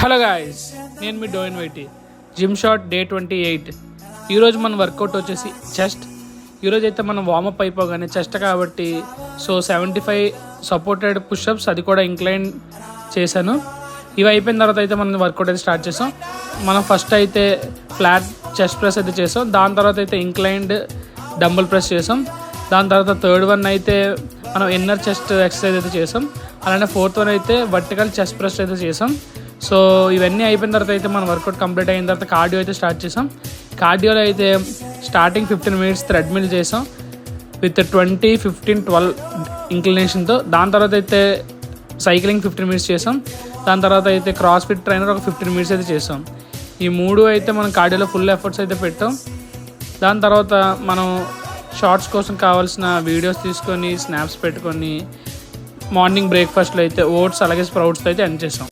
Hello guys, నేను మీ డోయిన్ YT. Gym shot day 28. ఈరోజు మన వర్కౌట్ వచ్చేసి చెస్ట్. ఈరోజు అయితే మనం వార్మప్ అయిపోగానే చెస్ట్ కాబట్టి 75 సపోర్టెడ్ పుషప్స్, అది కూడా ఇంక్లైన్ చేశాను. ఇవి అయిపోయిన తర్వాత అయితే మనం వర్కౌట్ అయితే స్టార్ట్ చేసాం. మనం ఫస్ట్ అయితే ఫ్లాట్ చెస్ట్ ప్రెస్ అయితే చేసాం. దాని తర్వాత అయితే ఇంక్లైన్డ్ డంబుల్ ప్రెస్ చేసాం. దాని తర్వాత థర్డ్ వన్ అయితే మనం ఇన్నర్ చెస్ట్ ఎక్సర్సైజ్ అయితే చేసాం. అలానే ఫోర్త్ వన్ అయితే వర్టికల్ చెస్ట్ ప్రెస్ అయితే చేసాం. సో ఇవన్నీ అయిపోయిన తర్వాత అయితే మన వర్కౌట్ కంప్లీట్ అయిన తర్వాత కార్డియో అయితే స్టార్ట్ చేసాం. కార్డియోలో అయితే స్టార్టింగ్ 15 minutes థ్రెడ్మిల్ చేసాం విత్ 20, 15, 12 ఇంక్లినేషన్తో. దాని తర్వాత అయితే సైక్లింగ్ 15 minutes చేసాం. దాని తర్వాత అయితే క్రాస్ ఫిట్ ట్రైనర్ ఒక 15 minutes అయితే చేసాం. ఈ మూడు అయితే మనం కార్డియోలో ఫుల్ ఎఫర్ట్స్ అయితే పెట్టాం. దాని తర్వాత మనం షార్ట్స్ కోసం కావాల్సిన వీడియోస్ తీసుకొని స్నాప్స్ పెట్టుకొని మార్నింగ్ బ్రేక్ఫాస్ట్లో అయితే ఓట్స్ అలాగే స్ప్రౌట్స్తో అయితే ఎండ్ చేసాం.